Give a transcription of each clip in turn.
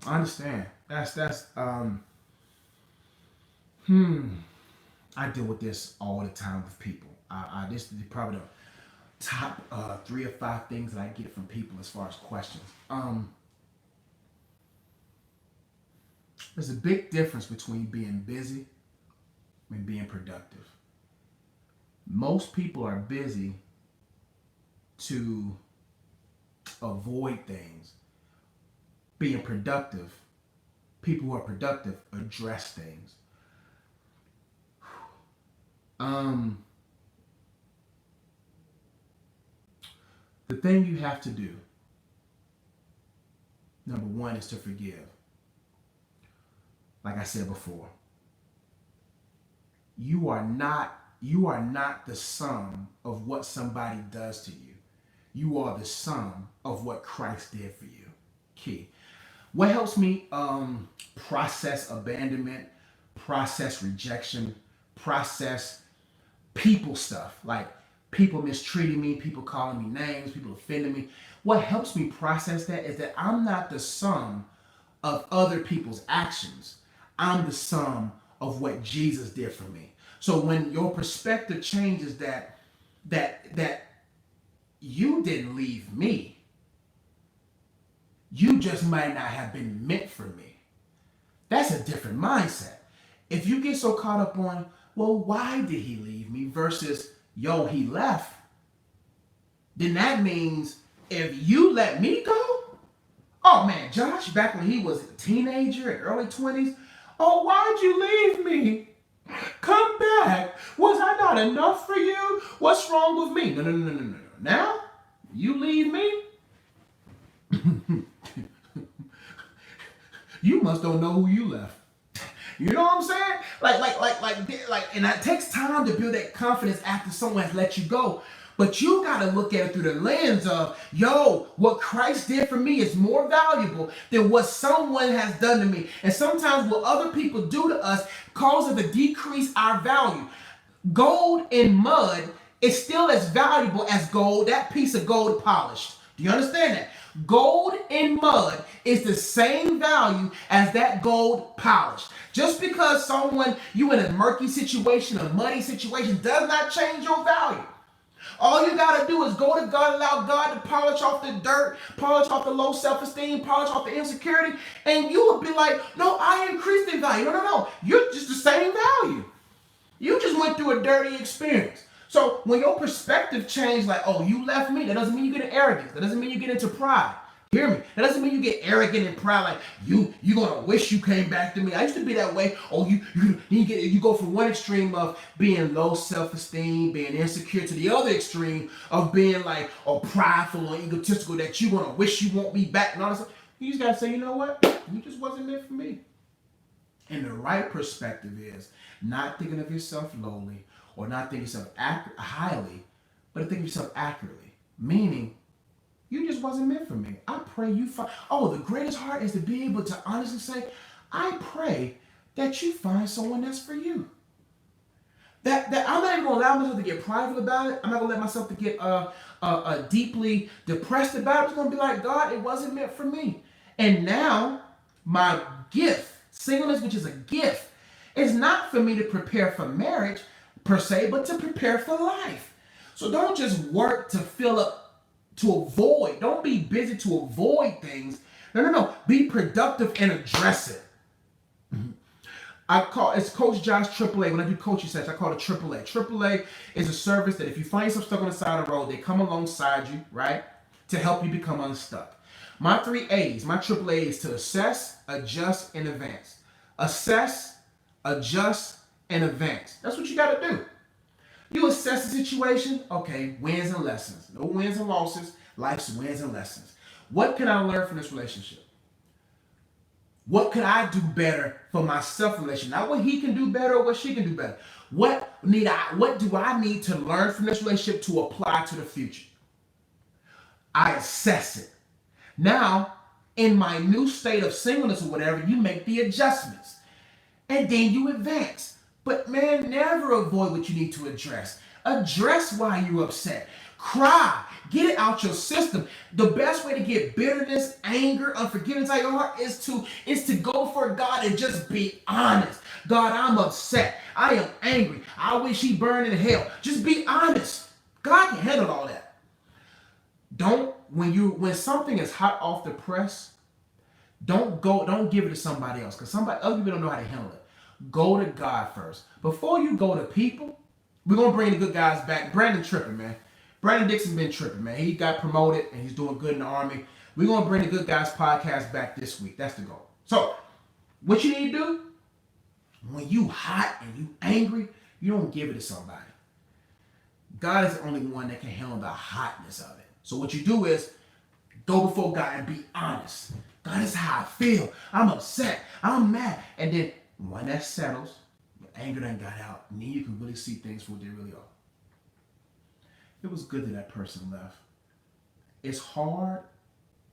I understand. Hmm. I deal with this all the time with people. This is probably the top 3 or 5 things that I get from people as far as questions. There's a big difference between being busy and being productive. Most people are busy to avoid things. Being productive, people who are productive address things. Um, the thing you have to do, number one, is to forgive. Like I said before, you are not the sum of what somebody does to you. You are the sum of what Christ did for you. Key. What helps me process abandonment, process rejection, process people stuff, like people mistreating me, people calling me names, people offending me. What helps me process that is that I'm not the sum of other people's actions. I'm the sum of what Jesus did for me. So when your perspective changes that you didn't leave me, you just might not have been meant for me. That's a different mindset. If you get so caught up on, well, why did he leave me versus, yo, he left, then that means if you let me go, oh man, Josh, back when he was a teenager in early 20s, oh, why'd you leave me? Come back. Was I not enough for you? What's wrong with me? No, no, no, no, no, no. Now, you leave me, you must don't know who you left. You know what I'm saying? And it takes time to build that confidence after someone has let you go. But you gotta look at it through the lens of, yo, what Christ did for me is more valuable than what someone has done to me. And sometimes what other people do to us causes us to decrease our value. Gold in mud is still as valuable as gold, that piece of gold polished. Do you understand that? Gold in mud is the same value as that gold polished. Just because you in a murky situation, a muddy situation, does not change your value. All you gotta do is go to God, allow God to polish off the dirt, polish off the low self-esteem, polish off the insecurity, and you will be like, no, I increased in value. No, no, no. You're just the same value. You just went through a dirty experience. So when your perspective changed, like, oh, you left me, that doesn't mean you get into arrogance. That doesn't mean you get into pride. Hear me. That doesn't mean you get arrogant and proud, like you gonna wish you came back to me. I used to be that way. Oh, you go from one extreme of being low self-esteem, being insecure, to the other extreme of being like prideful or egotistical that you gonna wish you won't be back and all this. You just gotta say, you know what? You just wasn't meant for me. And the right perspective is not thinking of yourself lowly or not thinking of yourself highly, but thinking of yourself accurately. Meaning, you just wasn't meant for me. I pray you find. Oh, the greatest heart is to be able to honestly say, I pray that you find someone that's for you. That I'm not even gonna allow myself to get prideful about it. I'm not gonna let myself to get deeply depressed about it. I'm just gonna be like, God, it wasn't meant for me. And now my gift, singleness, which is a gift, is not for me to prepare for marriage per se, but to prepare for life. So don't just work to fill up, to avoid. Don't be busy to avoid things. No, no, no. Be productive and address it. It's Coach Josh AAA. When I do coaching sessions, I call it AAA. AAA is a service that if you find yourself stuck on the side of the road, they come alongside you, right, to help you become unstuck. My 3 A's, my AAA is to assess, adjust, and advance. Assess, adjust, and advance. That's what you got to do. You assess the situation. Okay, wins and lessons. No wins and losses. Life's wins and lessons. What can I learn from this relationship? What could I do better for my self-relation? Not what he can do better or what she can do better. What do I need to learn from this relationship to apply to the future? I assess it. Now, in my new state of singleness or whatever, you make the adjustments. And then you advance. But man, never avoid what you need to address. Address why you're upset. Cry. Get it out your system. The best way to get bitterness, anger, unforgiveness out of your heart is to go for God and just be honest. God, I'm upset. I am angry. I wish he burned in hell. Just be honest. God can handle all that. When something is hot off the press, don't give it to somebody else, because other people don't know how to handle it. Go to God first. Before you go to people, we're gonna bring the good guys back. Brandon tripping, man. Brandon Dixon been tripping, man. He got promoted and he's doing good in the Army. We're gonna bring the Good Guys podcast back this week. That's the goal. So, what you need to do when you hot and you angry, you don't give it to somebody. God is the only one that can handle the hotness of it. So what you do is go before God and be honest. God, this is how I feel. I'm upset. I'm mad. And then when that settles, the anger done got out, and then you can really see things for what they really are. It was good that person left. It's hard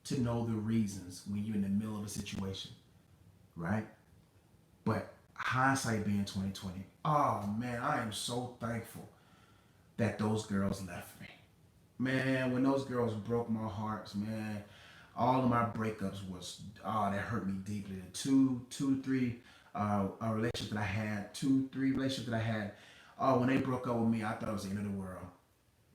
to know the reasons when you're in the middle of a situation, right? But hindsight being 2020, oh man, I am so thankful that those girls left me. Man, when those girls broke my heart, man, all of my breakups that hurt me deeply. The three relationships that I had, three relationships that I had, when they broke up with me, I thought it was the end of the world.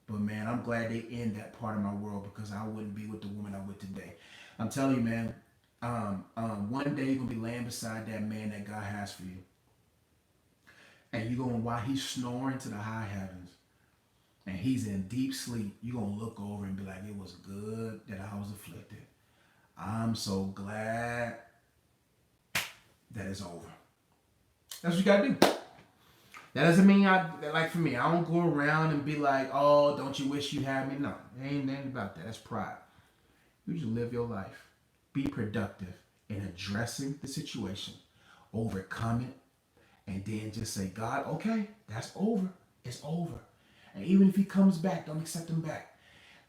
But man, I'm glad they end that part of my world, because I wouldn't be with the woman I'm with today. I'm telling you, man, one day you're going to be laying beside that man that God has for you. And you're going, while he's snoring to the high heavens, and he's in deep sleep, you're going to look over and be like, it was good that I was afflicted. I'm so glad that it's over. That's what you got to do. That doesn't mean for me, I don't go around and be like, oh, don't you wish you had me? No, it ain't nothing about that. That's pride. You just live your life. Be productive in addressing the situation, overcome it, and then just say, God, okay, that's over. It's over. And even if he comes back, don't accept him back.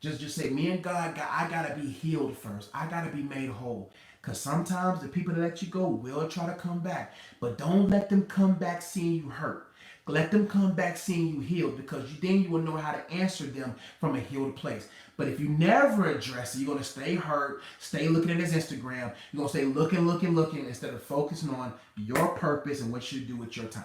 Just say, me and God, I got to be healed first. I got to be made whole. Because sometimes the people that let you go will try to come back. But don't let them come back seeing you hurt. Let them come back seeing you healed, because then you will know how to answer them from a healed place. But if you never address it, you're going to stay hurt, stay looking at his Instagram. You're going to stay looking instead of focusing on your purpose and what you do with your time.